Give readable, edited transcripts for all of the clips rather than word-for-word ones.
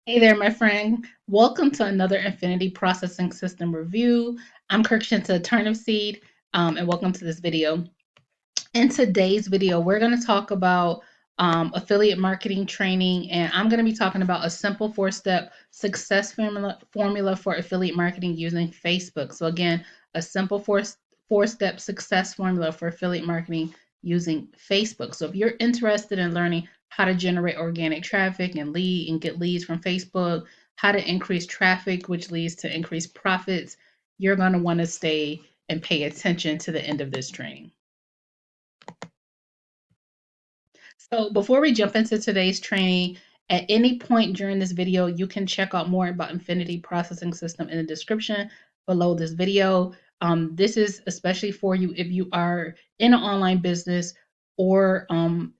Hey there, my friend. Welcome to another Infinity Processing System review. I'm 𝐭𝐿, and welcome to this video. In today's video, we're going to talk about affiliate marketing training, and I'm going to be talking about a simple four-step success formula for affiliate marketing using Facebook. So again, a simple four-step success formula for affiliate marketing using Facebook. So if you're interested in learning how to generate organic traffic and get leads from Facebook, how to increase traffic, which leads to increased profits, you're going to want to stay and pay attention to the end of this training. So before we jump into today's training, at any point during this video, you can check out more about Infinity Processing System in the description below this video. This is especially for you if you are in an online business or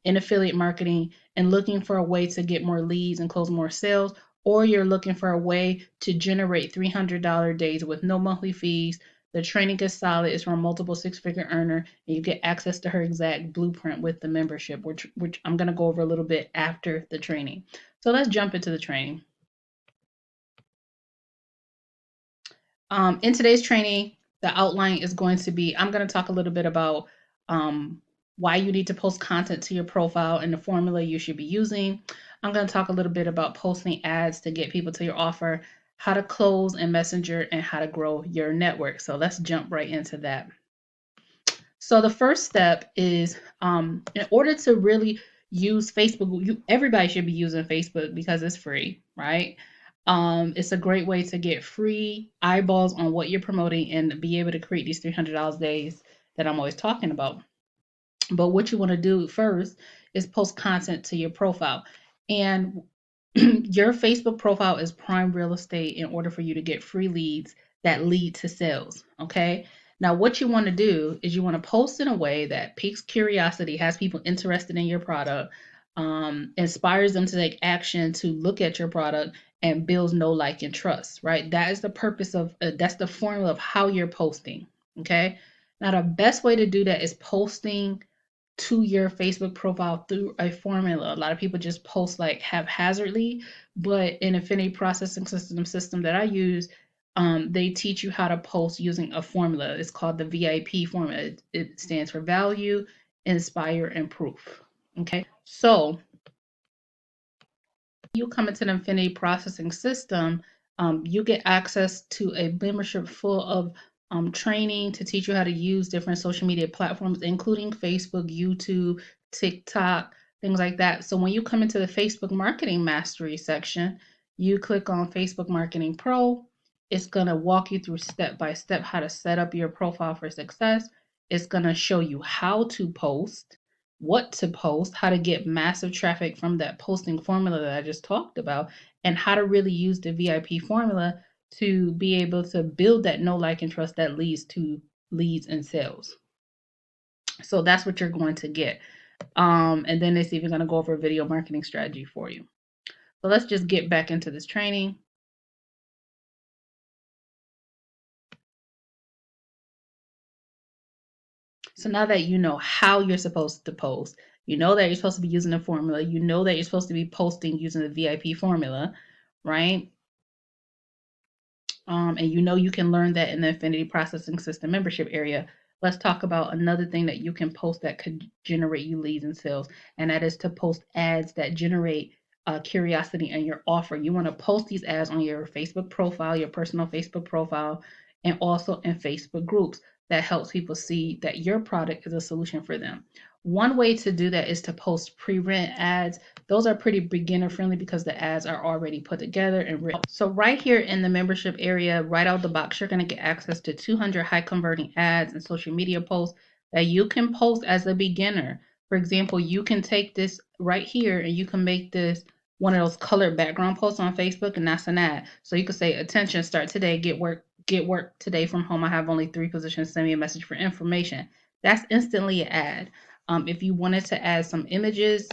in affiliate marketing and looking for a way to get more leads and close more sales, or you're looking for a way to generate $300 days with no monthly fees. The training is solid. It's from a multiple six-figure earner, and you get access to her exact blueprint with the membership, which I'm going to go over a little bit after the training. So let's jump into the training. In today's training, the outline is going to be, I'm going to talk a little bit about why you need to post content to your profile and the formula you should be using. I'm going to talk a little bit about posting ads to get people to your offer, how to close in Messenger, and how to grow your network. So let's jump right into that. So the first step is in order to really use Facebook, everybody should be using Facebook because it's free, right? It's a great way to get free eyeballs on what you're promoting and be able to create these $300 days that I'm always talking about. But what you want to do first is post content to your profile. And your Facebook profile is prime real estate in order for you to get free leads that lead to sales. Okay. Now, what you want to do is you want to post in a way that piques curiosity, has people interested in your product, inspires them to take action to look at your product, and builds know, like, and trust, right? That is the purpose of that's the formula of how you're posting. Okay. Now, the best way to do that is posting to your Facebook profile through a formula. A lot of people just post like haphazardly, but in Infinity Processing System that I use, they teach you how to post using a formula. It's called the VIP formula. It stands for value, inspire, and proof. Okay, so you come into the Infinity Processing System, you get access to a membership full of training to teach you how to use different social media platforms, including Facebook, YouTube, TikTok, things like that. So when you come into the Facebook Marketing Mastery section, you click on Facebook Marketing Pro. It's going to walk you through step by step how to set up your profile for success. It's going to show you how to post, what to post, how to get massive traffic from that posting formula that I just talked about, and how to really use the VIP formula to be able to build that know, like, and trust that leads to leads and sales. So that's what you're going to get. And then it's even going to go over a video marketing strategy for you. So let's just get back into this training. So now that you know how you're supposed to post, you know that you're supposed to be using the formula, you know that you're supposed to be posting using the VIP formula, right? And you know you can learn that in the Infinity Processing System membership area. Let's talk about another thing that you can post that could generate you leads and sales, and that is to post ads that generate curiosity in your offer. You want to post these ads on your Facebook profile, your personal Facebook profile, and also in Facebook groups that helps people see that your product is a solution for them. One way to do that is to post pre-written ads. Those are pretty beginner friendly because the ads are already put together and written. So right here in the membership area, right out the box, you're going to get access to 200 high converting ads and social media posts that you can post as a beginner. For example, you can take this right here and you can make this one of those colored background posts on Facebook, and that's an ad. So you could say, attention, start today, get work today from home. I have only 3 positions. Send me a message for information. That's instantly an ad. If you wanted to add some images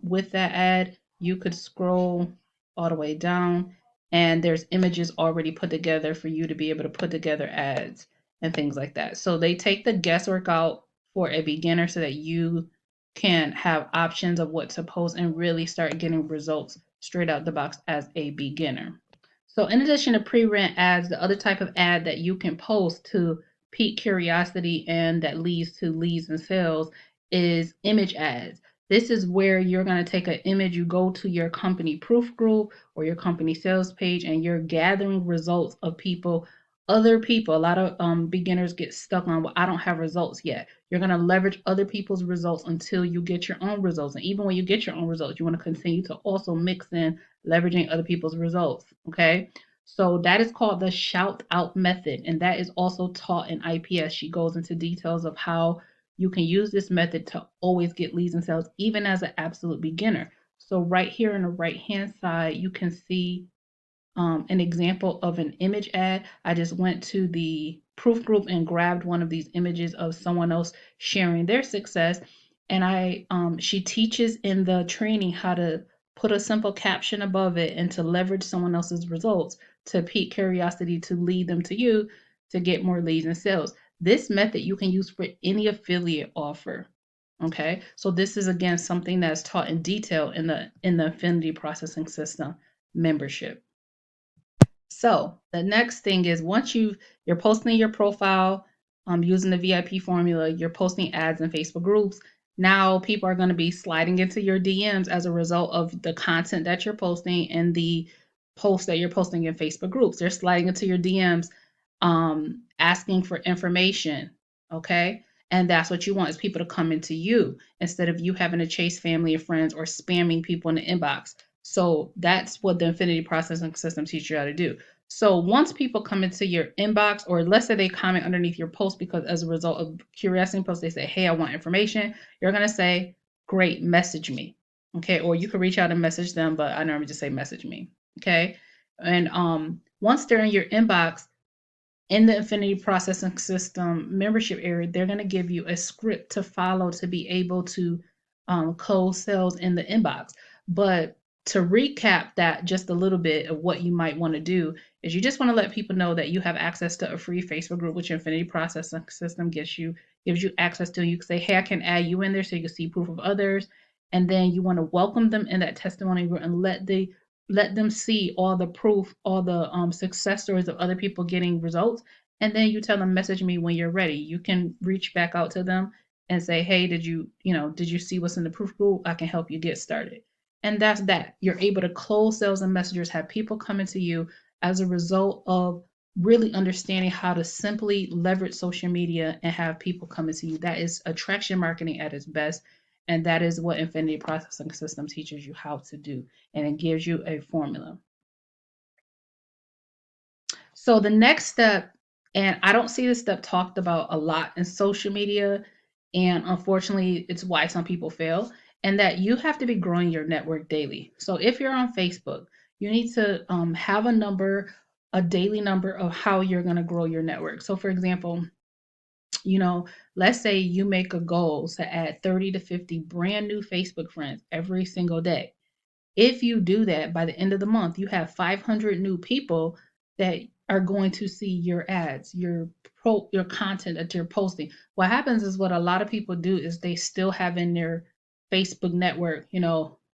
with that ad, you could scroll all the way down, and there's images already put together for you to be able to put together ads and things like that. So they take the guesswork out for a beginner so that you can have options of what to post and really start getting results straight out the box as a beginner. So in addition to pre-rent ads, the other type of ad that you can post to pique curiosity and that leads to leads and sales is image ads. This is where you're going to take an image, you go to your company proof group or your company sales page, and you're gathering results of people, other people. A lot of beginners get stuck on, well, I don't have results yet. You're going to leverage other people's results until you get your own results. And even when you get your own results, you want to continue to also mix in leveraging other people's results. Okay. So that is called the shout out method. And that is also taught in IPS. She goes into details of how you can use this method to always get leads and sales, even as an absolute beginner. So right here on the right hand side, you can see an example of an image ad. I just went to the proof group and grabbed one of these images of someone else sharing their success. And she teaches in the training how to put a simple caption above it and to leverage someone else's results to pique curiosity to lead them to you to get more leads and sales. This method you can use for any affiliate offer. Okay, so this is again something that's taught in detail in the Affinity Processing System membership. So the next thing is once you're posting your profile using the VIP formula, you're posting ads in Facebook groups. Now people are going to be sliding into your DMs as a result of the content that you're posting and the posts that you're posting in Facebook groups. They're sliding into your DMs asking for information. Okay. And that's what you want, is people to come into you instead of you having to chase family and friends or spamming people in the inbox. So that's what the Affinity Processing System teaches you how to do. So once people come into your inbox, or let's say they comment underneath your post because as a result of curiosity posts, they say, hey, I want information. You're going to say, great, message me. Okay. Or you can reach out and message them, but I normally just say message me. Okay. And once they're in your inbox, in the Affinity Processing System membership area, they're going to give you a script to follow to be able to close sales in the inbox. But to recap that just a little bit of what you might want to do is you just want to let people know that you have access to a free Facebook group, which Affinity Processing System gives you access to. You can say, hey, I can add you in there so you can see proof of others. And then you want to welcome them in that testimony group and let them see all the proof, all the success stories of other people getting results. And then you tell them, message me when you're ready. You can reach back out to them and say, hey, did you see what's in the proof group? I can help you get started. And that's that. You're able to close sales and messengers, have people coming to you as a result of really understanding how to simply leverage social media and have people coming to you. That is attraction marketing at its best. And that is what Affinity Processing System teaches you how to do. And it gives you a formula. So the next step, and I don't see this step talked about a lot in social media, and unfortunately, it's why some people fail, and that you have to be growing your network daily. So if you're on Facebook, you need to have a daily number of how you're going to grow your network. So for example, let's say you make a goal to add 30 to 50 brand new Facebook friends every single day. If you do that, by the end of the month, you have 500 new people that are going to see your ads, your content that you're posting. What happens is, what a lot of people do is they still have in their Facebook network,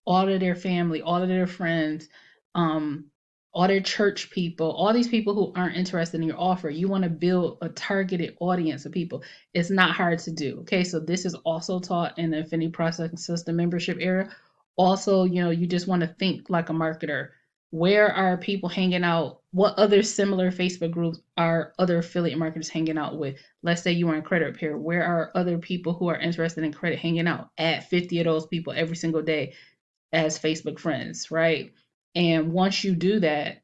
all of their family, all of their friends, all their church people, all these people who aren't interested in your offer. You want to build a targeted audience of people. It's not hard to do. Okay, so this is also taught in the Affinity Processing System membership area. Also, you just want to think like a marketer. Where are people hanging out? What other similar Facebook groups are other affiliate marketers hanging out with? Let's say you are in credit repair. Where are other people who are interested in credit hanging out? Add 50 of those people every single day as Facebook friends, right? And once you do that,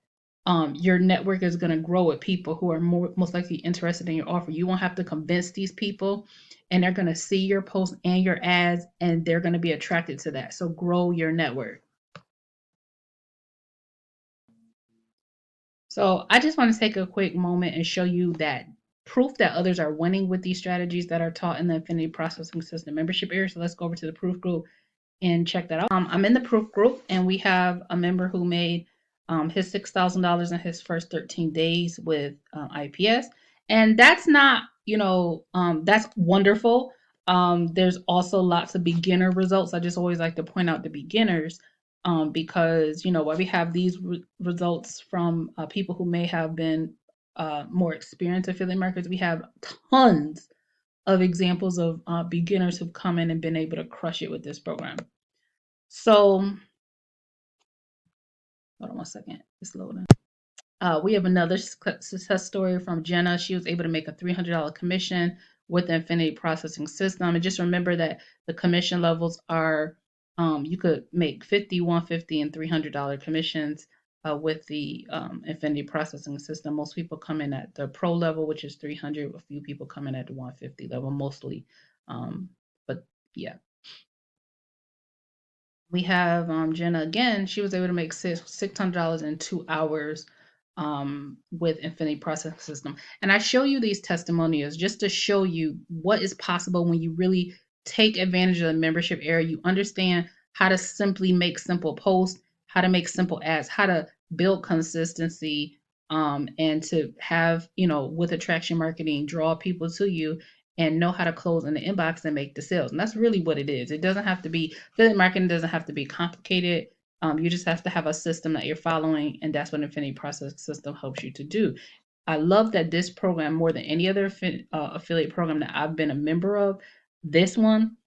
your network is going to grow with people who are most likely interested in your offer. You won't have to convince these people, and they're going to see your posts and your ads, and they're going to be attracted to that. So grow your network. So I just want to take a quick moment and show you that proof that others are winning with these strategies that are taught in the Affinity Processing System membership area. So let's go over to the proof group and check that out. I'm in the proof group, and we have a member who made his $6,000 in his first 13 days with IPS. And that's not, that's wonderful. There's also lots of beginner results. I just always like to point out the beginners. because while we have these results from people who may have been more experienced affiliate marketers, we have tons of examples of beginners who've come in and been able to crush it with this program. So, hold on one second, it's loading. We have another success story from Jenna. She was able to make a $300 commission with the Infinity Processing System. And just remember that the commission levels are, you could make $50, $150, and $300 commissions with the Infinity Processing System. Most people come in at the pro level, which is 300. A few people come in at the 150 level, mostly. But yeah. We have Jenna again. She was able to make $600 in 2 hours with Infinity Processing System. And I show you these testimonials just to show you what is possible when you really take advantage of the membership area. You understand how to simply make simple posts, how to make simple ads, how to build consistency, and to have, with attraction marketing, draw people to you and know how to close in the inbox and make the sales. And that's really what it is. It doesn't have to be, affiliate marketing doesn't have to be complicated. You just have to have a system that you're following, and that's what Infinity Process System helps you to do. I love that this program, more than any other affiliate program that I've been a member of, this one,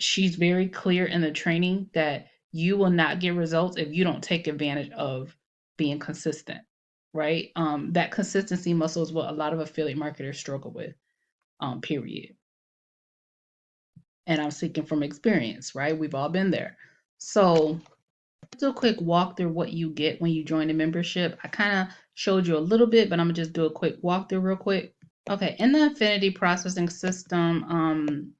she's very clear in the training that you will not get results if you don't take advantage of being consistent, right? That consistency muscle is what a lot of affiliate marketers struggle with, period. And I'm speaking from experience, right? We've all been there. So let's do a quick walk through what you get when you join the membership. I kind of showed you a little bit, but I'm gonna just do a quick walkthrough real quick. Okay, in the Infinity Processing System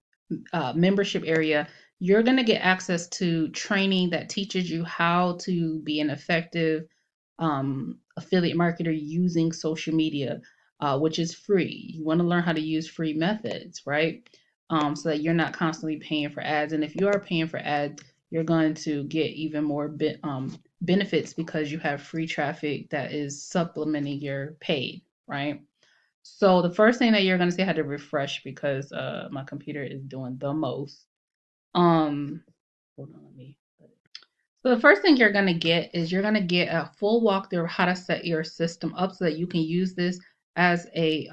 membership area, you're gonna get access to training that teaches you how to be an effective affiliate marketer using social media, which is free. You want to learn how to use free methods, right? So that you're not constantly paying for ads. And if you are paying for ads, you're going to get even more benefits because you have free traffic that is supplementing your paid, right? So the first thing that you're going to see, I had to refresh because my computer is doing the most. Hold on, let me. So the first thing you're going to get is you're going to get a full walkthrough of how to set your system up so that you can use this as a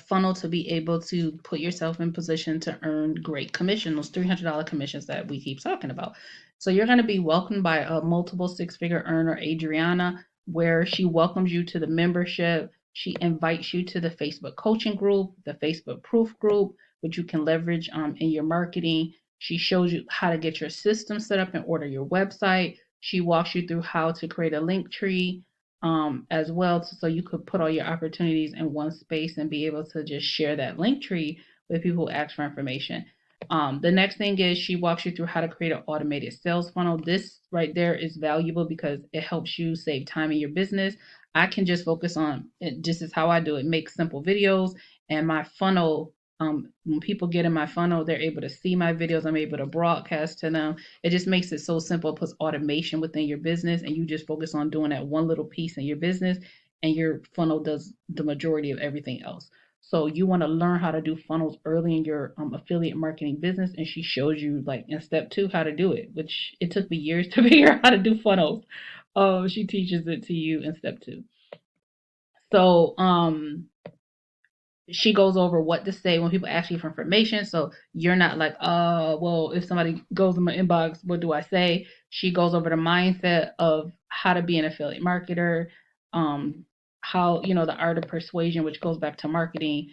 funnel to be able to put yourself in position to earn great commission, those $300 commissions that we keep talking about. So you're going to be welcomed by a multiple six-figure earner, Adriana, where she welcomes you to the membership. She invites you to the Facebook coaching group, the Facebook proof group, which you can leverage in your marketing. She shows you how to get your system set up and order your website. She walks you through how to create a link tree as well, so you could put all your opportunities in one space and be able to just share that link tree with people who ask for information. The next thing is she walks you through how to create an automated sales funnel. This right there is valuable because it helps you save time in your business. I can just focus on it. This is how I do it. Make simple videos, and my funnel, when people get in my funnel, they're able to see my videos. I'm able to broadcast to them. It just makes it so simple. It puts automation within your business, and you just focus on doing that one little piece in your business, and your funnel does the majority of everything else. So you want to learn how to do funnels early in your affiliate marketing business, and she shows you like in step 2 how to do it, which it took me years to figure out how to do funnels. She teaches it to you in step 2. So she goes over what to say when people ask you for information. So you're not like, well, if somebody goes in my inbox, what do I say? She goes over the mindset of how to be an affiliate marketer, how, the art of persuasion, which goes back to marketing,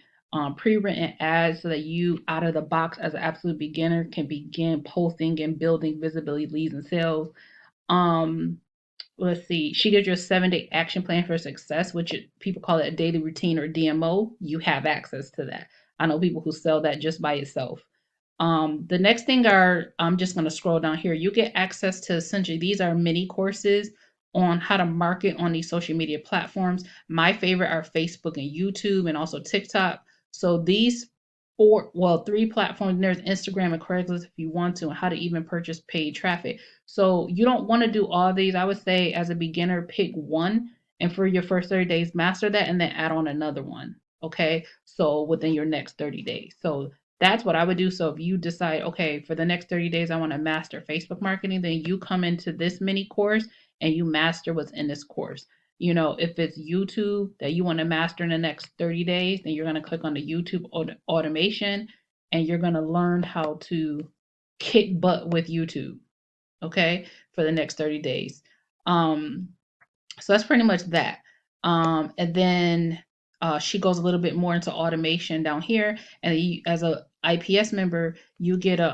pre-written ads so that you out of the box as an absolute beginner can begin posting and building visibility, leads, and sales. Let's see, she gives you a 7-day action plan for success, which people call it a daily routine or DMO. You have access to that. I know people who sell that just by itself. The next thing I'm just going to scroll down here. You get access to essentially, these are mini courses on how to market on these social media platforms. My favorite are Facebook and YouTube and also TikTok. So these 3 platforms, there's Instagram and Craigslist if you want to, and how to even purchase paid traffic. So you don't want to do all these. I would say as a beginner, pick one, and for your first 30 days, master that and then add on another one. Okay. So within your next 30 days. So That's what I would do. So if you decide, okay, for the next 30 days, I want to master Facebook marketing, then you come into this mini course and you master what's in this course. You know, if it's YouTube that you want to master in the next 30 days, then you're going to click on the YouTube automation and you're going to learn how to kick butt with YouTube, okay, for the next 30 days. Um, so that's pretty much that. And then she goes a little bit more into automation down here. And you, as a IPS member, you get a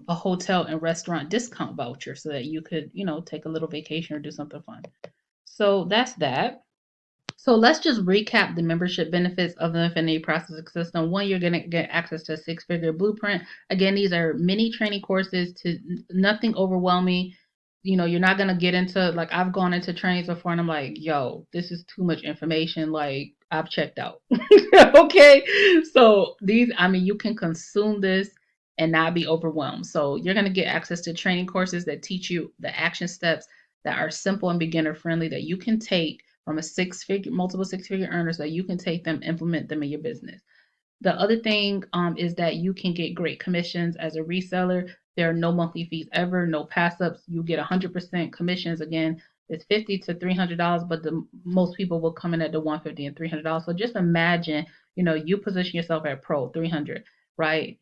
hotel and restaurant discount voucher so that you could, you know, take a little vacation or do something fun. So that's that. So let's just recap the membership benefits of the Infinity Processing System. One, you're going to get access to a six-figure blueprint. Again, these are mini training courses to nothing overwhelming. You know, you're not going to get into, like, I've gone into trainings before and I'm like, yo, this is too much information. Like, I've checked out. Okay. So these, I mean, you can consume this and not be overwhelmed. So you're going to get access to training courses that teach you the action steps that are simple and beginner friendly that you can take from a multiple six-figure earners that you can take them, implement them in your business. The other thing is that you can get great commissions as a reseller. There are no monthly fees ever, no pass-ups. You get 100% commissions. Again, it's $50 to $300, but the most people will come in at the $150 and $300. So just imagine, you know, you position yourself at pro 300, right?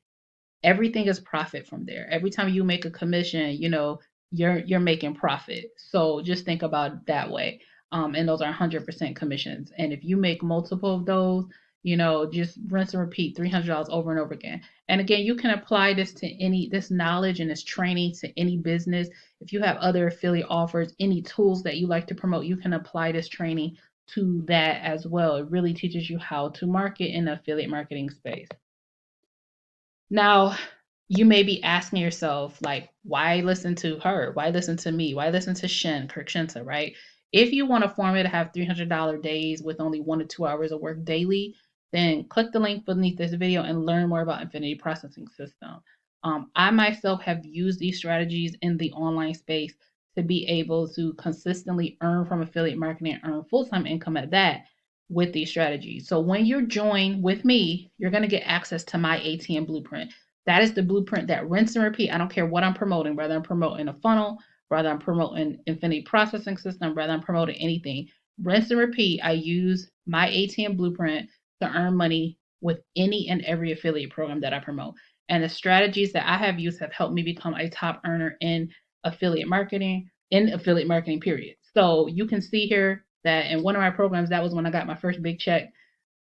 Everything is profit from there. Every time you make a commission, you know, you're making profit. So just think about it that way. And those are 100% commissions. And if you make multiple of those, you know, just rinse and repeat $300 over and over again. And again, you can apply this knowledge and this training to any business. If you have other affiliate offers, any tools that you like to promote, you can apply this training to that as well. It really teaches you how to market in the affiliate marketing space. Now, you may be asking yourself, like, why listen to her? Why listen to me? Why listen to Kirk Shinta, right? If you want a formula to have $300 days with only 1 to 2 hours of work daily, then click the link beneath this video and learn more about Infinity Processing System. I myself have used these strategies in the online space to be able to consistently earn from affiliate marketing and earn full-time income at that with these strategies. So when you join with me, you're going to get access to my ATM blueprint. That is the blueprint that rinse and repeat. I don't care what I'm promoting, whether I'm promoting a funnel, whether I'm promoting Infinity Processing System, whether I'm promoting anything. Rinse and repeat. I use my ATM blueprint to earn money with any and every affiliate program that I promote. And the strategies that I have used have helped me become a top earner in affiliate marketing, period. So you can see here that in one of my programs, that was when I got my first big check.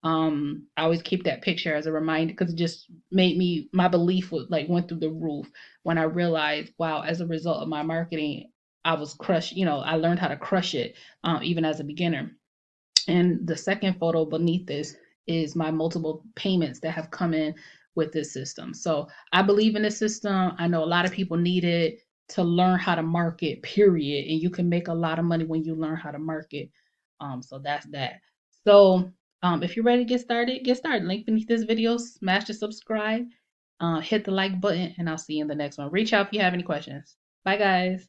I always keep that picture as a reminder because it just made me, my belief was like went through the roof when I realized, wow, as a result of my marketing, I was crushed. You know, I learned how to crush it even as a beginner. And the second photo beneath this is my multiple payments that have come in with this system. So I believe in this system. I know a lot of people need it to learn how to market, period. And you can make a lot of money when you learn how to market. So that's that. So if you're ready to get started, get started. Link beneath this video, smash the subscribe, hit the like button, and I'll see you in the next one. Reach out if you have any questions. Bye, guys.